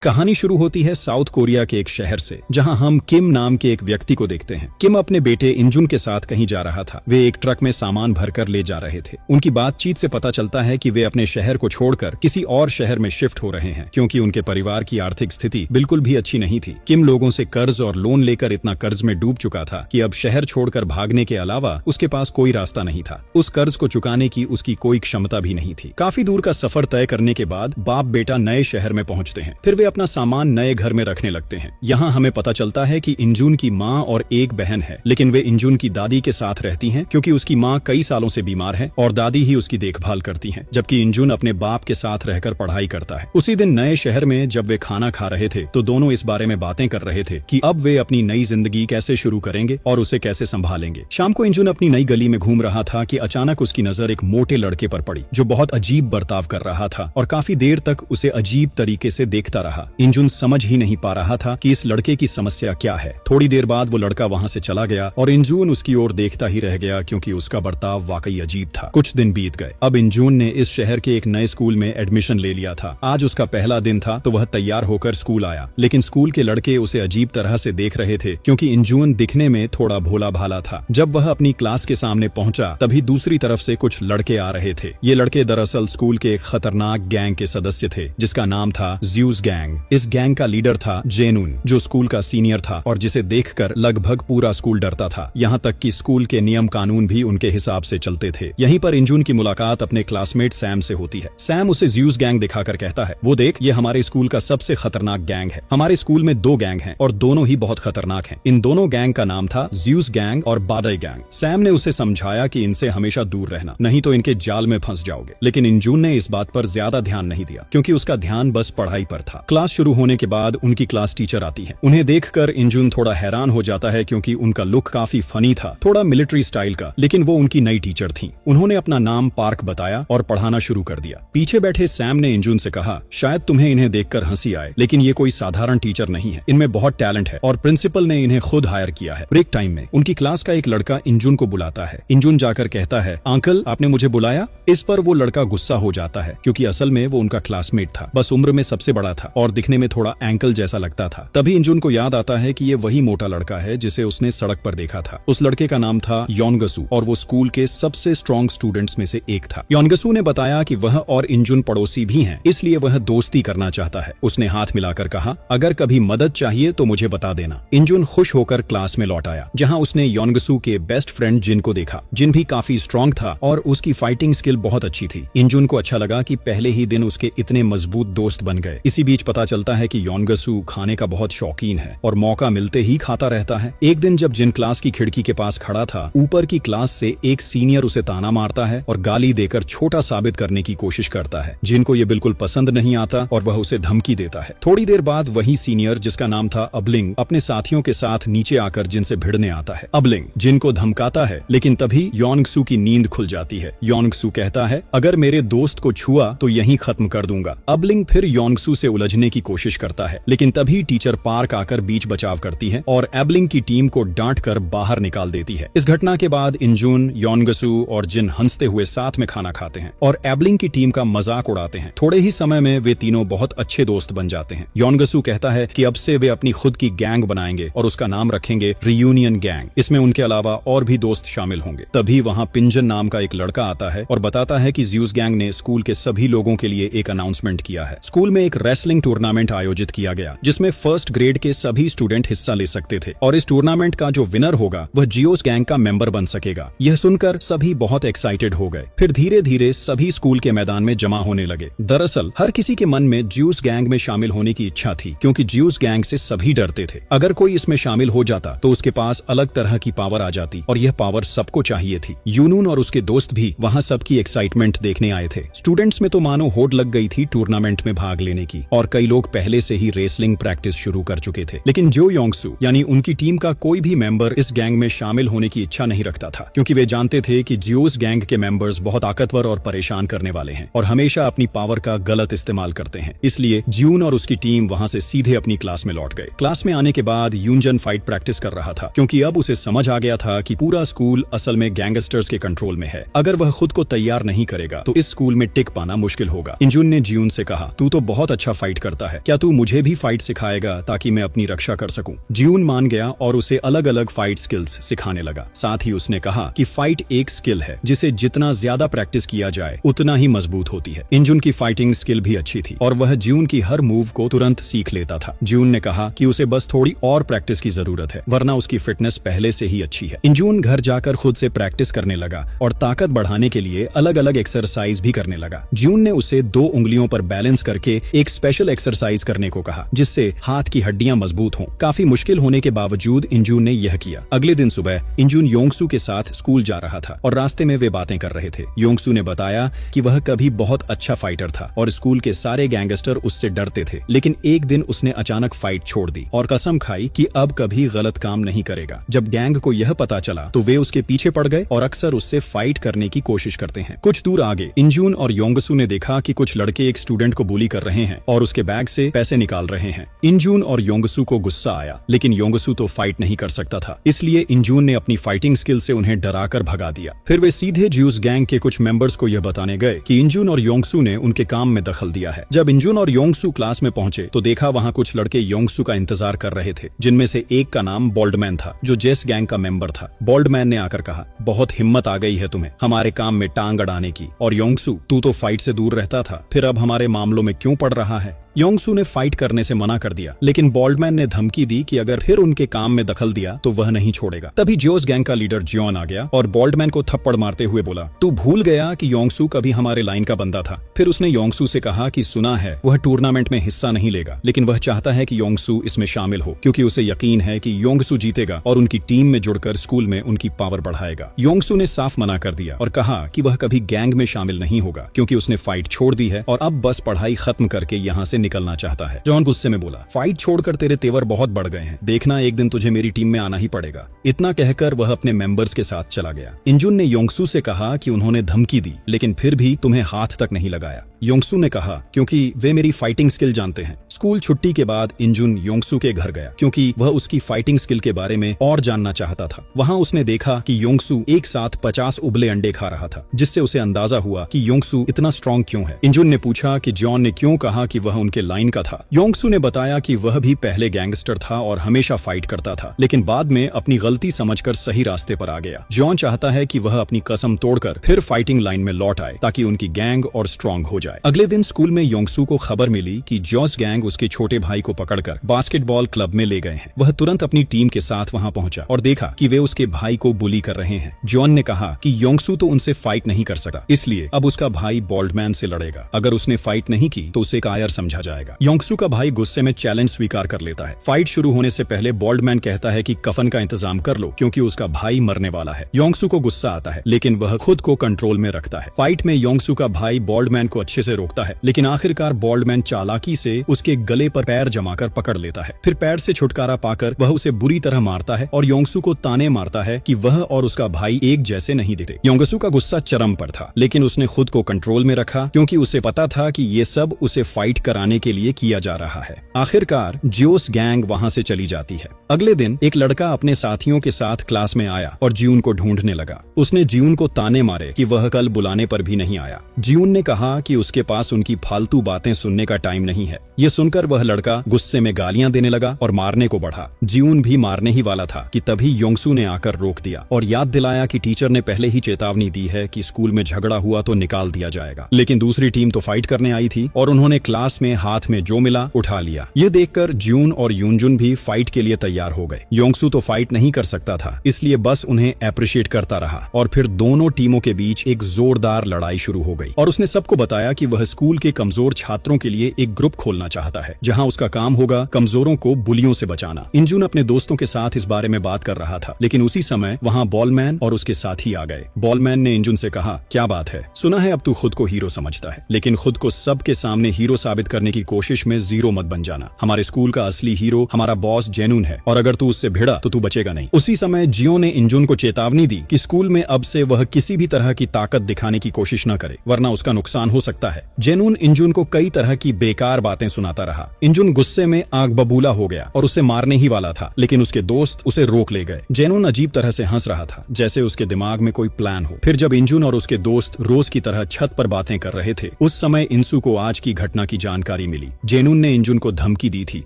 कहानी शुरू होती है साउथ कोरिया के एक शहर से, जहां हम किम नाम के एक व्यक्ति को देखते हैं। किम अपने बेटे इंजुन के साथ कहीं जा रहा था। वे एक ट्रक में सामान भरकर ले जा रहे थे। उनकी बातचीत से पता चलता है कि वे अपने शहर को छोड़कर किसी और शहर में शिफ्ट हो रहे हैं, क्योंकि उनके परिवार की आर्थिक स्थिति बिल्कुल भी अच्छी नहीं थी। किम लोगों से कर्ज और लोन लेकर इतना कर्ज में डूब चुका था कि अब शहर छोड़कर भागने के अलावा उसके पास कोई रास्ता नहीं था। उस कर्ज को चुकाने की उसकी कोई क्षमता भी नहीं थी। काफी दूर का सफर तय करने के बाद बाप बेटा नए शहर में पहुंचते हैं। फिर वे अपना सामान नए घर में रखने लगते हैं। यहाँ हमें पता चलता है कि इंजुन की माँ और एक बहन है, लेकिन वे इंजुन की दादी के साथ रहती हैं, क्योंकि उसकी माँ कई सालों से बीमार है और दादी ही उसकी देखभाल करती हैं, जबकि इंजुन अपने बाप के साथ रहकर पढ़ाई करता है। उसी दिन नए शहर में जब वे खाना खा रहे थे तो दोनों इस बारे में बातें कर रहे थे कि अब वे अपनी नई जिंदगी कैसे शुरू करेंगे और उसे कैसे संभालेंगे। शाम को इंजुन अपनी नई गली में घूम रहा था कि अचानक उसकी नजर एक मोटे लड़के पर पड़ी, जो बहुत अजीब बर्ताव कर रहा था और काफी देर तक उसे अजीब तरीके से देखता रहा। इंजुन समझ ही नहीं पा रहा था कि इस लड़के की समस्या क्या है। थोड़ी देर बाद वो लड़का वहां से चला गया और इंजुन उसकी ओर देखता ही रह गया, क्योंकि उसका बर्ताव वाकई अजीब था। कुछ दिन बीत गए। अब इंजुन ने इस शहर के एक नए स्कूल में एडमिशन ले लिया था। आज उसका पहला दिन था तो वह तैयार होकर स्कूल आया, लेकिन स्कूल के लड़के उसे अजीब तरह से देख रहे थे, क्योंकि इंजुन दिखने में थोड़ा भोला भाला था। जब वह अपनी क्लास के सामने पहुंचा तभी दूसरी तरफ से कुछ लड़के आ रहे थे। ये लड़के दरअसल स्कूल के एक खतरनाक गैंग के सदस्य थे, जिसका नाम था ज्यूस गैंग। इस गैंग का लीडर था जेनुन, जो स्कूल का सीनियर था और जिसे देखकर लगभग पूरा स्कूल डरता था। यहाँ तक कि स्कूल के नियम कानून भी उनके हिसाब से चलते थे। यहीं पर इंजुन की मुलाकात अपने क्लासमेट सैम से होती है। सैम उसे ज्यूस गैंग दिखाकर कहता है, वो देख, ये हमारे स्कूल का सबसे खतरनाक गैंग है। हमारे स्कूल में 2 गैंग हैं और दोनों ही बहुत खतरनाक हैं। इन दोनों गैंग का नाम था ज्यूस गैंग और बाडई गैंग। सैम ने उसे समझाया कि इनसे हमेशा दूर रहना, नहीं तो इनके जाल में फंस जाओगे। लेकिन इंजुन ने इस बात पर ज्यादा ध्यान नहीं दिया, क्योंकि उसका ध्यान बस पढ़ाई पर था। क्लास शुरू होने के बाद उनकी क्लास टीचर आती है। उन्हें देखकर इंजुन थोड़ा हैरान हो जाता है, क्योंकि उनका लुक काफी फनी था, थोड़ा मिलिट्री स्टाइल का, लेकिन वो उनकी नई टीचर थी। उन्होंने अपना नाम पार्क बताया और पढ़ाना शुरू कर दिया। पीछे बैठे सैम ने इंजुन से कहा, शायद तुम्हें इन्हें देखकर हंसी आए, लेकिन ये कोई साधारण टीचर नहीं है, इनमें बहुत टैलेंट है और प्रिंसिपल ने इन्हें खुद हायर किया है। ब्रेक टाइम में उनकी क्लास का एक लड़का इंजुन को बुलाता है। इंजुन जाकर कहता है, अंकल, आपने मुझे बुलाया? इस पर वो लड़का गुस्सा हो जाता है, क्योंकि असल में वो उनका क्लासमेट था, बस उम्र में सबसे बड़ा था और दिखने में थोड़ा एंकल जैसा लगता था। तभी इंजुन को याद आता है कि ये वही मोटा लड़का है जिसे उसने सड़क पर देखा था। उस लड़के का नाम था योनगसू और वो स्कूल के सबसे स्ट्रॉन्ग स्टूडेंट्स में से एक था। योनगसू ने बताया कि वह और इंजुन पड़ोसी भी हैं, इसलिए वह दोस्ती करना चाहता है। उसने हाथ मिलाकर कहा, अगर कभी मदद चाहिए तो मुझे बता देना। इंजुन खुश होकर क्लास में लौट आया, जहाँ उसने योनगसू के बेस्ट फ्रेंड जिन को देखा। जिन भी काफी स्ट्रॉन्ग था और उसकी फाइटिंग स्किल बहुत अच्छी थी। इंजुन को अच्छा लगा कि पहले ही दिन उसके इतने मजबूत दोस्त बन गए। इसी बीच पता चलता है कि योनगसू खाने का बहुत शौकीन है और मौका मिलते ही खाता रहता है। एक दिन जब जिन क्लास की खिड़की के पास खड़ा था, ऊपर की क्लास से एक सीनियर उसे ताना मारता है और गाली देकर छोटा साबित करने की कोशिश करता है। जिन को ये बिल्कुल पसंद नहीं आता और वह उसे धमकी देता है। थोड़ी देर बाद वही सीनियर, जिसका नाम था अबलिंग, अपने साथियों के साथ नीचे आकर जिन से भिड़ने आता है। अबलिंग जिन को धमकाता है, लेकिन तभी योनगसू की नींद खुल जाती है। योनगसू कहता है, अगर मेरे दोस्त को छुआ तो यहीं खत्म कर दूंगा। अबलिंग फिर योनगसू से उलझने की कोशिश करता है, लेकिन तभी टीचर पार्क आकर बीच बचाव करती है और एबलिंग की टीम को डांट कर बाहर निकाल देती है। इस घटना के बाद इंजुन, योनगसू और जिन हंसते हुए साथ में खाना खाते हैं और एबलिंग की टीम का मजाक उड़ाते हैं। थोड़े ही समय में वे तीनों बहुत अच्छे दोस्त बन जाते हैं। योनगसू कहता है कि अब से वे अपनी खुद की गैंग बनाएंगे और उसका नाम रखेंगे रियूनियन गैंग। इसमें उनके अलावा और भी दोस्त शामिल होंगे। तभी वहाँ पिंजन नाम का एक लड़का आता है और बताता है कि ज्यूस गैंग ने स्कूल के सभी लोगों के लिए एक अनाउंसमेंट किया है। स्कूल में एक रेसलिंग टूर्नामेंट आयोजित किया गया, जिसमें फर्स्ट ग्रेड के सभी स्टूडेंट हिस्सा ले सकते थे और इस टूर्नामेंट का जो विनर होगा वह जियोस गैंग का मेंबर बन सकेगा। यह सुनकर सभी बहुत एक्साइटेड हो गए। फिर धीरे धीरे सभी स्कूल के मैदान में जमा होने लगे। दरअसल हर किसी के मन में ज्यूस गैंग में शामिल होने की इच्छा थी, क्योंकि ज्यूस गैंग से सभी डरते थे। अगर कोई इसमें शामिल हो जाता तो उसके पास अलग तरह की पावर आ जाती और यह पावर सबको चाहिए थी। यूनून और उसके दोस्त भी वहाँ सबकी एक्साइटमेंट देखने आए थे। स्टूडेंट्स में तो मानो होड़ लग गई थी टूर्नामेंट में भाग लेने की और कई लोग पहले से ही रेसलिंग प्रैक्टिस शुरू कर चुके थे। लेकिन जो योंगसू यानी उनकी टीम का कोई भी मेंबर इस गैंग में शामिल होने की इच्छा नहीं रखता था, क्योंकि वे जानते थे कि जियोस गैंग के मेंबर्स बहुत ताकतवर और परेशान करने वाले हैं और हमेशा अपनी पावर का गलत इस्तेमाल करते हैं। इसलिए ज्यून और उसकी टीम वहां से सीधे अपनी क्लास में लौट गए। क्लास में आने के बाद यूनजन फाइट प्रैक्टिस कर रहा था, क्योंकि अब उसे समझ आ गया था कि पूरा स्कूल असल में गैंगस्टर्स के कंट्रोल में है। अगर वह खुद को तैयार नहीं करेगा तो इस स्कूल में टिक पाना मुश्किल होगा। इंजुन ने ज्यून से कहा, तू तो बहुत अच्छा फाइट करता है, क्या तू मुझे भी फाइट सिखाएगा ताकि मैं अपनी रक्षा कर सकूं? जियून मान गया और उसे अलग अलग फाइट स्किल्स सिखाने लगा। साथ ही उसने कहा कि फाइट एक स्किल है जिसे जितना ज्यादा प्रैक्टिस किया जाए उतना ही मजबूत होती है। इंजुन की फाइटिंग स्किल भी अच्छी थी और वह जियून की हर मूव को तुरंत सीख लेता था। जियून ने कहा कि उसे बस थोड़ी और प्रैक्टिस की जरूरत है, वरना उसकी फिटनेस पहले से ही अच्छी है। इंजुन घर जाकर खुद से प्रैक्टिस करने लगा और ताकत बढ़ाने के लिए अलग अलग एक्सरसाइज भी करने लगा। जियून ने उसे 2 उंगलियों पर बैलेंस करके एक स्पेशल एक्सरसाइज करने को कहा जिससे हाथ की हड्डियां मजबूत हों। काफी मुश्किल होने के बावजूद इंजुन ने यह किया। अगले दिन सुबह इंजुन योंगसू के साथ स्कूल जा रहा था और रास्ते में वे बातें कर रहे थे। योंगसू ने बताया कि वह कभी बहुत अच्छा फाइटर था और स्कूल के सारे गैंगस्टर उससे डरते थे, लेकिन एक दिन उसने अचानक फाइट छोड़ दी और कसम खाई कि अब कभी गलत काम नहीं करेगा। जब गैंग को यह पता चला तो वे उसके पीछे पड़ गए और अक्सर उससे फाइट करने की कोशिश करते हैं। कुछ दूर आगे इंजुन और योंगसू ने देखा कि कुछ लड़के एक स्टूडेंट को बुली कर रहे हैं और उसके बैग से पैसे निकाल रहे हैं। इंजुन और योंगसू को गुस्सा आया, लेकिन योंगसू तो फाइट नहीं कर सकता था, इसलिए इंजुन ने अपनी फाइटिंग स्किल से उन्हें डराकर भगा दिया। फिर वे सीधे ज्यूस गैंग के कुछ मेंबर्स को यह बताने गए कि इंजुन और योंगसू ने उनके काम में दखल दिया है। जब इंजुन और योंगसू क्लास में पहुंचे तो देखा वहां कुछ लड़के योंगसू का इंतजार कर रहे थे, जिनमें से एक का नाम बॉल्डमैन था जो जेस गैंग का मेंबर था। बॉल्डमैन ने आकर कहा, बहुत हिम्मत आ गई है तुम्हें हमारे काम में टांग अड़ाने की, और योंगसू तू तो फाइट से दूर रहता था, फिर अब हमारे मामलों में क्यों पड़ रहा है? योंगसू ने फाइट करने से मना कर दिया, लेकिन बॉल्डमैन ने धमकी दी कि अगर फिर उनके काम में दखल दिया तो वह नहीं छोड़ेगा। तभी जोस गैंग का लीडर जियोन आ गया और बॉल्डमैन को थप्पड़ मारते हुए बोला, तू भूल गया कि योंगसू कभी हमारे लाइन का बंदा था। फिर उसने योंगसू से कहा कि सुना है वह टूर्नामेंट में हिस्सा नहीं लेगा, लेकिन वह चाहता है कि योंगसू इसमें शामिल हो क्योंकि उसे यकीन है कि योंगसू जीतेगा और उनकी टीम में जुड़कर स्कूल में उनकी पावर बढ़ाएगा। योंगसू ने साफ मना कर दिया और कहा कि वह कभी गैंग में शामिल नहीं होगा क्योंकि उसने फाइट छोड़ दी है और अब बस पढ़ाई खत्म करके यहाँ से निकलना चाहता है। जॉन गुस्से में बोला, फाइट छोड़कर तेरे तेवर बहुत बढ़ गए हैं, देखना एक दिन तुझे मेरी टीम में आना ही पड़ेगा। इतना कहकर वह अपने मेंबर्स के साथ चला गया। इंजुन ने योंगसू से कहा कि उन्होंने धमकी दी लेकिन फिर भी तुम्हें हाथ तक नहीं लगाया। योंगसू ने कहा, क्योंकि वे मेरी फाइटिंग स्किल जानते हैं। स्कूल छुट्टी के बाद इंजुन योंगसू के घर गया क्योंकि वह उसकी फाइटिंग स्किल के बारे में और जानना चाहता था। वहां उसने देखा कि योंगसू एक साथ 50 उबले अंडे खा रहा था, जिससे उसे अंदाजा हुआ कि योंगसू इतना स्ट्रांग क्यों है। इंजुन ने पूछा कि जॉन ने क्यों कहा कि वह उनके लाइन का था। योंगसू ने बताया कि वह भी पहले गैंगस्टर था और हमेशा फाइट करता था, लेकिन बाद में अपनी गलती समझकर सही रास्ते पर आ गया। जॉन चाहता है कि वह अपनी कसम तोड़कर फिर फाइटिंग लाइन में लौट आए ताकि उनकी गैंग और स्ट्रांग हो जाए। अगले दिन स्कूल में योंगसू को खबर मिली कि जॉस गैंग उसके छोटे भाई को पकड़कर बास्केटबॉल क्लब में ले गए हैं। वह तुरंत अपनी टीम के साथ वहां पहुंचा और देखा कि वे उसके भाई को बुली कर रहे हैं। जॉन ने कहा कि योंगसू तो उनसे फाइट नहीं कर सकता, इसलिए अब उसका भाई बॉल्डमैन से लड़ेगा। अगर उसने फाइट नहीं की तो उसे कायर समझा जाएगा। योंगसू का भाई गुस्से में चैलेंज स्वीकार कर लेता है। फाइट शुरू होने से पहले बॉल्डमैन कहता है कि कफन का इंतजाम कर लो क्योंकि उसका भाई मरने वाला है। योंगसू को गुस्सा आता है लेकिन वह खुद को कंट्रोल में रखता है। फाइट में योंगसू का भाई बॉल्डमैन को अच्छे से रोकता है, लेकिन आखिरकार बॉल्डमैन चालाकी से उसके गले पर पैर जमाकर पकड़ लेता है। फिर पैर से छुटकारा पाकर वह उसे बुरी तरह मारता है और योंगसू को ताने मारता है कि वह और उसका भाई एक जैसे नहीं दिखते। योंगसू का गुस्सा चरम पर था, लेकिन उसने खुद को कंट्रोल में रखा क्योंकि उसे पता था कि ये सब उसे फाइट कराने के लिए किया जा रहा है। आखिरकार जियोस गैंग वहां से चली जाती है। अगले दिन एक लड़का अपने साथियों के साथ क्लास में आया और जियून को ढूंढने लगा। उसने जियून को ताने मारे कि वह कल बुलाने पर भी नहीं आया। जियून ने कहा कि उसके पास उनकी फालतू बातें सुनने का टाइम नहीं है। ये सुनकर वह लड़का गुस्से में गालियां देने लगा और मारने को बढ़ा। जियून भी मारने ही वाला था कि तभी योंगसू ने आकर रोक दिया और याद दिलाया कि टीचर ने पहले ही चेतावनी दी है कि स्कूल में झगड़ा हुआ तो निकाल दिया जाएगा। लेकिन दूसरी टीम तो फाइट करने आई थी और उन्होंने क्लास में हाथ में जो मिला उठा लिया। ये देखकर जियून और यूनजुन भी फाइट के लिए तैयार हो गए। योंगसू तो फाइट नहीं कर सकता था, इसलिए बस उन्हें अप्रिशिएट करता रहा और फिर दोनों टीमों के बीच एक जोरदार लड़ाई शुरू हो गई। और उसने सबको बताया कि वह स्कूल के कमजोर छात्रों के लिए एक ग्रुप खोलना चाहता है जहां उसका काम होगा कमजोरों को बुलियों से बचाना। इंजुन अपने दोस्तों के साथ इस बारे में बात कर रहा था, लेकिन उसी समय वहां बॉलमैन और उसके साथी आ गए। बॉलमैन ने इंजुन से कहा, क्या बात है, सुना है अब तू खुद को हीरो समझता है, लेकिन खुद को सबके सामने हीरो साबित करने की कोशिश में जीरो मत बन जाना। हमारे स्कूल का असली हीरो हमारा बॉस जेनून है, और अगर तू उससे भिड़ा तो तू बचेगा नहीं। उसी समय जियो ने इंजुन को चेतावनी दी कि स्कूल में अब से वह किसी भी तरह की ताकत दिखाने की कोशिश न करे, वरना उसका नुकसान हो सकता है। जेनून इंजुन को कई तरह की बेकार बातें सुनाता रहा। इंजुन गुस्से में आग बबूला हो गया और उसे मारने ही वाला था, लेकिन उसके दोस्त उसे रोक ले गए। जेनून अजीब तरह से हंस रहा था, जैसे उसके दिमाग में कोई प्लान हो। फिर जब इंजुन और उसके दोस्त रोज की तरह छत पर बातें कर रहे थे, उस समय इंसु को आज की घटना की जानकारी मिली। जेनून ने इंजुन को धमकी दी थी,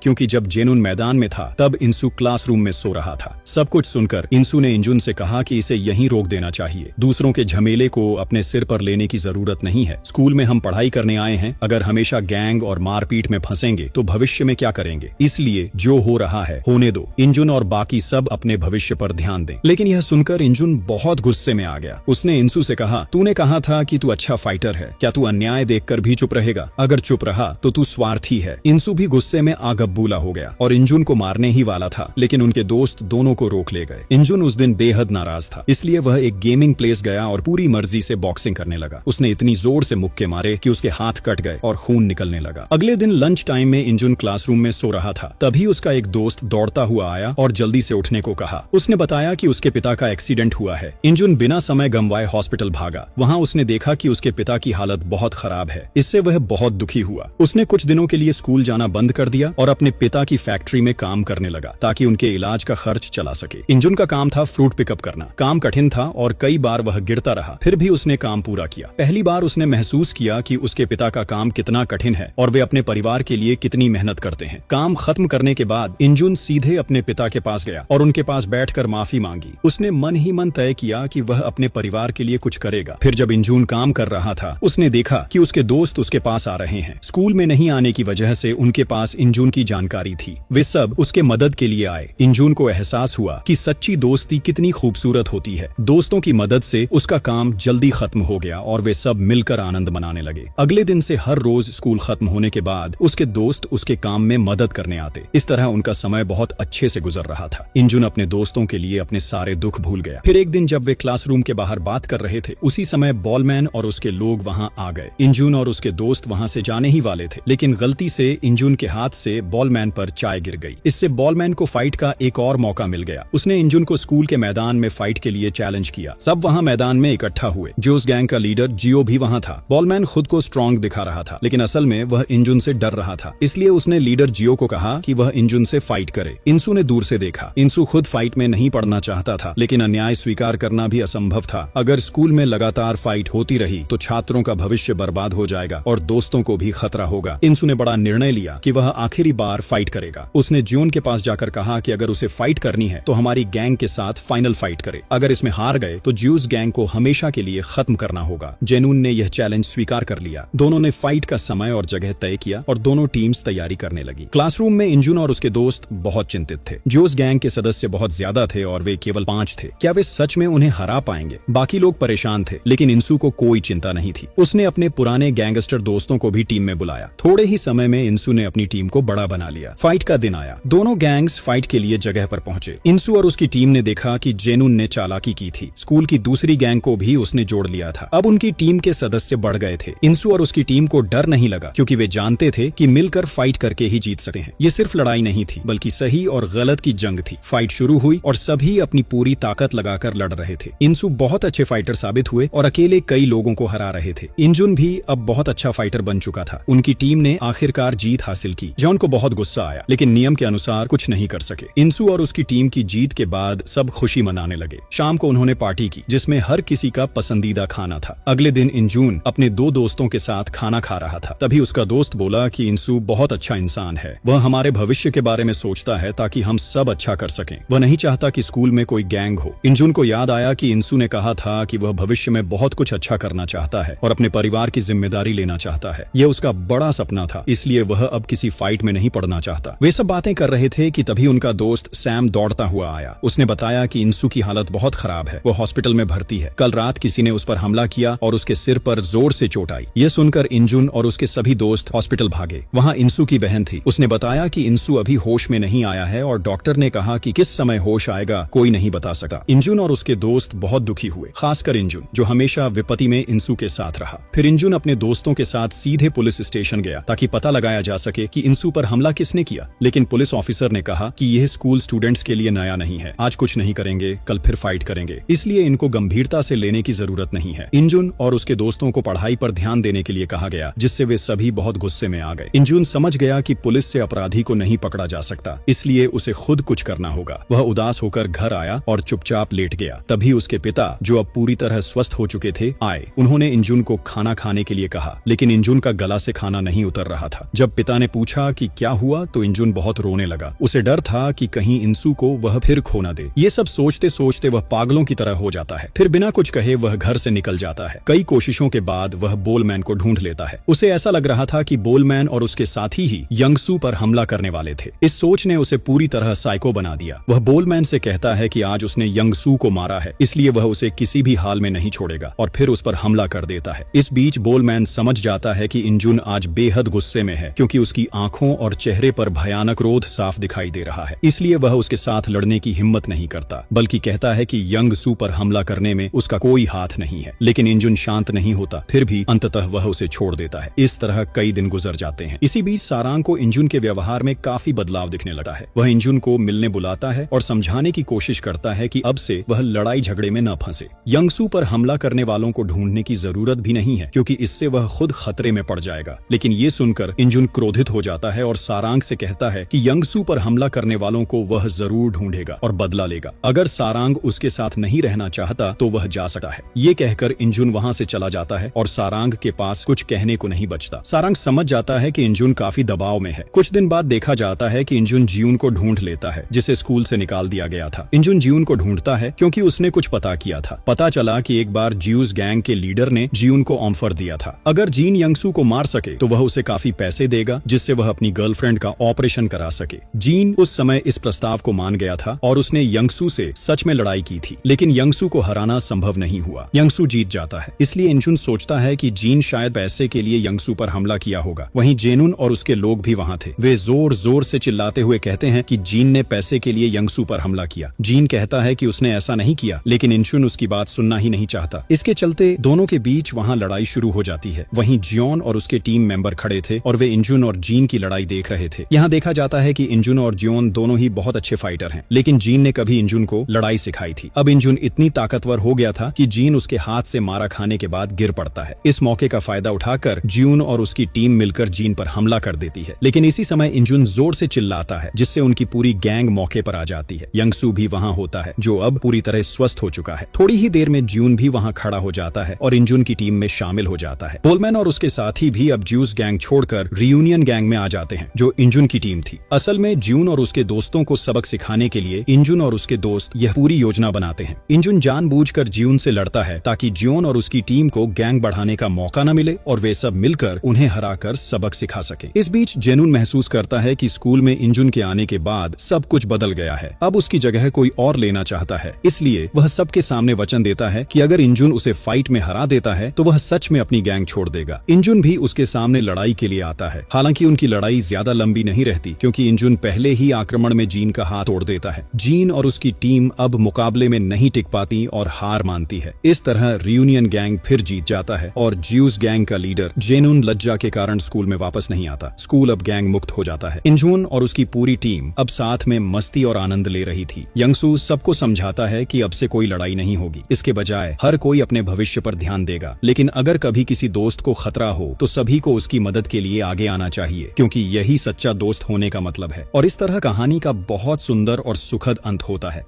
क्योंकि जब जेनून मैदान में था तब इंसु क्लासरूम में सो रहा था। सब कुछ सुनकर इंसु ने इंजुन से कहा कि इसे यहीं रोक देना चाहिए। दूसरों के झमेले को अपने सिर पर लेने की जरूरत नहीं है। स्कूल में हम पढ़ाई करने आए हैं, अगर हमेशा गैंग और मारपीट में फंसेंगे तो भविष्य में क्या करेंगे। इसलिए जो हो रहा है होने दो। इंजुन और बाकी सब अपने भविष्य पर ध्यान दें। लेकिन यह सुनकर इंजुन बहुत गुस्से में आ गया। उसने इंसु से कहा, तूने कहा था कि तू अच्छा फाइटर है, क्या तू अन्याय देखकर भी चुप रहेगा? अगर चुप रहा तो तू स्वार्थी है। इंसु भी गुस्से में आगबूला हो गया और इंजुन को मारने ही वाला था, लेकिन उनके दोस्त दोनों को रोक ले गए। इंजुन उस दिन बेहद नाराज था, इसलिए वह एक गेमिंग प्लेस गया और पूरी मर्जी से बॉक्सिंग करने लगा। उसने इतनी जोर से मुक्के मारे कि उसके हाथ कट गए और खून निकलने लगा। अगले दिन लंच टाइम में इंजुन क्लासरूम में सो रहा था, तभी उसका एक दोस्त दौड़ता हुआ आया और जल्दी से उठने को कहा। उसने बताया कि उसके पिता का एक्सीडेंट हुआ है। इंजुन बिना समय गंवाए हॉस्पिटल भागा। वहाँ उसने देखा कि उसके पिता की हालत बहुत खराब है। इससे वह बहुत दुखी हुआ। उसने कुछ दिनों के लिए स्कूल जाना बंद कर दिया और अपने पिता की फैक्ट्री में काम करने लगा, ताकि उनके इलाज का खर्च चला सके। इंजुन का काम था फ्रूट पिकअप करना। काम कठिन था और कई बार वह गिरता रहा, फिर भी उसने काम पूरा किया। पहली बार उसने महसूस किया कि उसके पिता का काम कितना कठिन है और वे अपने परिवार के लिए कितनी मेहनत करते हैं। काम खत्म करने के बाद इंजुन सीधे अपने पिता के पास गया और उनके पास बैठकर माफी मांगी। उसने मन ही मन तय किया कि वह अपने परिवार के लिए कुछ करेगा। फिर जब इंजुन काम कर रहा था, उसने देखा कि उसके दोस्त उसके पास आ रहे हैं। स्कूल में नहीं आने की वजह से उनके पास इंजुन की जानकारी थी। वे सब उसके मदद के लिए आए। इंजुन को एहसास हुआ कि सच्ची दोस्ती कितनी खूबसूरत होती है। दोस्तों की मदद से उसका काम जल्दी खत्म हो गया और वे सब मिलकर आनंद मनाने लगे। अगले दिन से हर रोज स्कूल खत्म होने के बाद उसके दोस्त उसके काम में मदद करने आते। इस तरह उनका समय बहुत अच्छे से गुजर रहा था। इंजुन अपने दोस्तों के लिए अपने सारे दुख भूल गया। फिर एक दिन जब वे क्लासरूम के बाहर बात कर रहे थे, उसी समय बॉलमैन और उसके लोग वहां आ गए। इंजुन और उसके दोस्त वहां से जाने ही वाले थे, लेकिन गलती से इंजुन के हाथ से बॉलमैन पर चाय गिर गई। इससे बॉलमैन को फाइट का एक और मौका मिल गया। उसने इंजुन को स्कूल के मैदान में फाइट के लिए चैलेंज किया। सब वहां मैदान में इकट्ठा हुए। जोस गैंग का लीडर जियो भी वहां था। बॉलमैन खुद को स्ट्रांग दिखा रहा था, लेकिन असल में वह इंजुन से डर रहा था। इसलिए उसने लीडर जियो को कहा कि वह इंजुन से फाइट करे। इंसु ने दूर से देखा। इंसु खुद फाइट में नहीं पड़ना चाहता था, लेकिन अन्याय स्वीकार करना भी असंभव था। अगर स्कूल में लगातार फाइट होती रही तो छात्रों का भविष्य बर्बाद हो जाएगा और दोस्तों को भी खतरा होगा। इंसु ने बड़ा निर्णय लिया कि वह आखिरी बार फाइट करेगा। उसने जियोन के पास जाकर कहा कि अगर उसे फाइट करनी है तो हमारी गैंग के साथ फाइनल फाइट करे। अगर इसमें हार गए तो ज्यूस गैंग को हमेशा के लिए खत्म करना होगा। जेनून ने यह चैलेंज स्वीकार कर लिया। दोनों ने फाइट का समय और जगह तय किया और दोनों टीम्स तैयारी करने लगी। क्लासरूम में इंजुन और उसके दोस्त बहुत चिंतित थे। ज्यूस गैंग के सदस्य बहुत ज्यादा थे और वे केवल 5 थे। क्या वे सच में उन्हें हरा पाएंगे? बाकी लोग परेशान थे, लेकिन इंसु को कोई चिंता नहीं थी। उसने अपने पुराने गैंगस्टर दोस्तों को भी टीम में बुलाया। थोड़े ही समय में इंसु ने अपनी टीम को बड़ा बना लिया। फाइट का दिन आया। दोनों गैंग्स फाइट के लिए जगह पर पहुंचे। इंसु और उसकी टीम ने देखा कि जेनून ने चालाकी की थी। स्कूल की दूसरी गैंग को भी उसने जोड़ लिया था। अब उनकी टीम के सदस्य बढ़ गए थे। इंसु और उसकी टीम को डर नहीं लगा, क्योंकि वे जानते थे कि मिलकर फाइट करके ही जीत सकते हैं। ये सिर्फ लड़ाई नहीं थी, बल्कि सही और गलत की जंग थी। फाइट शुरू हुई और सभी अपनी पूरी ताकत लगाकर लड़ रहे थे। इंसु बहुत अच्छे फाइटर साबित हुए और अकेले कई लोगों को हरा रहे थे। इंजुन भी अब बहुत अच्छा फाइटर बन चुका था। उनकी टीम ने आखिरकार जीत हासिल की। जॉन को बहुत गुस्सा आया, लेकिन नियम के अनुसार कुछ नहीं कर सके। इंसु और उसकी टीम की जीत के बाद सब खुशी मनाने लगे। शाम को उन्होंने पार्टी की, जिसमें हर किसी का पसंदीदा खाना था। अगले दिन इंजुन अपने 2 दोस्तों के साथ खाना खा रहा था। तभी उसका दोस्त बोला कि इंसु बहुत अच्छा इंसान है। वह हमारे भविष्य के बारे में सोचता है ताकि हम सब अच्छा कर सकें। वह नहीं चाहता कि स्कूल में कोई गैंग हो। इंजुन को याद आया कि इंसु ने कहा था कि वह भविष्य में बहुत कुछ अच्छा करना चाहता है और अपने परिवार की जिम्मेदारी लेना चाहता है। यह उसका बड़ा सपना था, इसलिए वह अब किसी फाइट में नहीं पड़ना चाहता। वे सब बातें कर रहे थे कि तभी उनका दोस्त सैम दौड़ता हुआ आया। उसने बताया कि इंसु की हालत बहुत खराब है, वो हॉस्पिटल में भर्ती है। कल रात किसी ने उस पर हमला किया और उसके सिर पर जोर से चोट आई। यह सुनकर इंजुन और उसके सभी दोस्त हॉस्पिटल भागे। वहाँ इंसु की बहन थी। उसने बताया कि इंसु अभी होश में नहीं आया है और डॉक्टर ने कहा कि किस समय होश आएगा कोई नहीं बता सकता। इंजुन और उसके दोस्त बहुत दुखी हुए, खासकर इंजुन, जो हमेशा विपत्ति में इंसु के साथ रहा। फिर इंजुन अपने दोस्तों के साथ सीधे पुलिस स्टेशन गया ताकि पता लगाया जा सके कि इंसु पर हमला किसने किया। लेकिन पुलिस ऑफिसर ने कहा कि यह स्कूल स्टूडेंट्स के लिए नया नहीं है। आज कुछ नहीं करेंगे, कल फिर फाइट करेंगे, इसलिए इनको गंभीरता से लेने की जरूरत नहीं है। इंजुन और उसके दोस्तों को पढ़ाई पर ध्यान देने के लिए कहा गया, जिससे वे सभी बहुत गुस्से में आ गए। इंजुन समझ गया कि पुलिस से अपराधी को नहीं पकड़ा जा सकता, इसलिए उसे खुद कुछ करना होगा। वह उदास होकर घर आया और चुपचाप लेट गया। तभी उसके पिता, जो अब पूरी तरह स्वस्थ हो चुके थे, आए। उन्होंने इंजुन को खाना खाने के लिए कहा, लेकिन इंजुन का गला से खाना नहीं उतर रहा था। जब पिता ने पूछा कि क्या हुआ, तो इंजुन बहुत रोने लगा। उसे डर था कि कहीं इंसू को वह फिर खो न दे। ये सब सोचते सोचते वह पागलों की तरह हो जाता है। फिर बिना कुछ कहे वह घर से निकल जाता है। कई कोशिशों के बाद वह बोलमैन को ढूंढ लेता है। उसे ऐसा लग रहा था कि बोलमैन और उसके साथी ही यंगसू पर हमला करने वाले थे। इस सोच ने उसे पूरी तरह साइको बना दिया। वह बोलमैन से कहता है कि आज उसने यंगसू को मारा है, इसलिए वह उसे किसी भी हाल में नहीं छोड़ेगा, और फिर उस पर हमला कर देता है। इस बीच बोलमैन समझ जाता है कि इंजुन आज बेहद गुस्से में है, क्योंकि उसकी आंखों और चेहरे पर भयानक क्रोध साफ दिखाई दे रहा है। इसलिए वह उसके साथ लड़ने की हिम्मत नहीं करता, बल्कि कहता है कि यंगसू पर हमला करने में उसका कोई हाथ नहीं है। लेकिन इंजुन शांत नहीं होता। फिर भी अंततः वह उसे छोड़ देता है। इस तरह कई दिन गुजर जाते हैं। इसी बीच सारांग को इंजुन के व्यवहार में काफी बदलाव दिखने लगा है। वह इंजुन को मिलने बुलाता है और समझाने की कोशिश करता है कि अब से वह लड़ाई झगड़े में न फंसे। यंगसू पर हमला करने वालों को ढूंढने की जरूरत भी नहीं है, क्योंकि इससे वह खुद खतरे में पड़ जाएगा। लेकिन ये सुनकर इंजुन क्रोधित हो जाता है और सारांग से कहता है कि यंगसू पर हमला करने वालों को वह जरूर ढूंढेगा और बदला लेगा। अगर सारांग उसके साथ नहीं रहना चाहता तो वह जा सकता है। ये कहकर इंजुन वहां से चला जाता है और सारांग के पास कुछ कहने को नहीं बचता। सारांग समझ जाता है कि इंजुन काफी दबाव में है। कुछ दिन बाद देखा जाता है कि इंजुन जियून को ढूंढ लेता है, जिसे स्कूल से निकाल दिया गया था। इंजुन जियून को ढूंढता है क्योंकि उसने कुछ पता किया था। पता चला कि एक बार ज्यूस गैंग के लीडर ने जियून को ऑफर दिया था, अगर जीन यंगसू को मार सके तो वह उसे काफी पैसे देगा, जिससे वह अपनी गर्लफ्रेंड का ऑपरेशन करा सके। जीन उस समय इस प्रस्ताव को मान गया था और उसने यंगसू से सच में लड़ाई की थी, लेकिन यंगसू को हराना संभव नहीं हुआ। यंगसू जीत जाता है। इसलिए इंजुन सोचता है कि जीन शायद पैसे के लिए यंगसू पर हमला किया होगा। वहीं जेनुन और उसके लोग भी वहां थे। वे जोर जोर से चिल्लाते हुए कहते हैं कि जीन ने पैसे के लिए यंगसू पर हमला किया। जीन कहता है कि उसने ऐसा नहीं किया, लेकिन इंजुन उसकी बात सुनना ही नहीं चाहता। इसके चलते दोनों के बीच वहां लड़ाई शुरू हो जाती है। वहीं जियोन और उसके टीम मेंबर खड़े थे और वे इंजुन और जीन की लड़ाई देख रहे थे। यहाँ देखा जाता है कि इंजुन और जियोन दोनों ही बहुत अच्छे फाइटर हैं, लेकिन जीन ने कभी इंजुन को लड़ाई सिखाई थी। अब इंजुन इतनी ताकतवर हो गया था कि जीन उसके हाथ से मारा खाने के बाद गिर पड़ता है। इस मौके का फायदा उठाकर जियोन और उसकी टीम मिलकर जीन पर हमला कर देती है, लेकिन इसी समय इंजुन जोर से चिल्लाता है, जिससे उनकी पूरी गैंग मौके पर आ जाती है। यंगसू भी वहाँ होता है, जो अब पूरी तरह स्वस्थ हो चुका है। थोड़ी ही देर में जियोन भी वहाँ खड़ा हो जाता है और इंजुन की टीम में शामिल हो जाता है। बोलमैन और उसके साथी भी अब ज्यूस गैंग छोड़कर रियूनियन गैंग में आ जाते हैं, जो इंजुन की टीम थी। असल में जियोन और उसके दोस्तों को सबक सिखाने के लिए इंजुन और उसके दोस्त यह पूरी योजना बनाते हैं। इंजुन जानबूझकर जियोन से लड़ता है ताकि जियोन और उसकी टीम को गैंग बढ़ाने का मौका न मिले और वे सब मिलकर उन्हें हराकर सबक सिखा सके। इस बीच जेनुन महसूस करता है कि स्कूल में इंजुन के आने के बाद सब कुछ बदल गया है। अब उसकी जगह कोई और लेना चाहता है, इसलिए वह सबके सामने वचन देता है कि अगर इंजुन उसे फाइट में हरा देता है तो वह सच में अपनी गैंग छोड़ देगा। इंजुन भी उसके सामने लड़ाई के लिए आता है। हालांकि उनकी लड़ाई ज्यादा लंबी नहीं रहती, क्योंकि इंजुन पहले ही आक्रमण में जीन का हाथ तोड़ देता है। जीन और उसकी टीम अब मुकाबले में नहीं टिक पाती और हार मानती है। इस तरह रियूनियन गैंग फिर जीत जाता है और ज्यूस गैंग का लीडर जेनुन लज्जा के कारण स्कूल में वापस नहीं आता। स्कूल अब गैंग मुक्त हो जाता है। इंजुन और उसकी पूरी टीम अब साथ में मस्ती और आनंद ले रही थी। यंगसू सबको समझाता है कि अब से कोई लड़ाई नहीं होगी, इसके बजाय हर कोई अपने भविष्य पर ध्यान देगा। लेकिन अगर कभी किसी दोस्त को खतरा हो तो सभी को उसकी मदद के लिए आगे आना चाहिए, क्योंकि यही सच्चा दोस्त होने का मतलब है। और इस तरह कहानी का बहुत सुंदर और सुखद अंत होता है।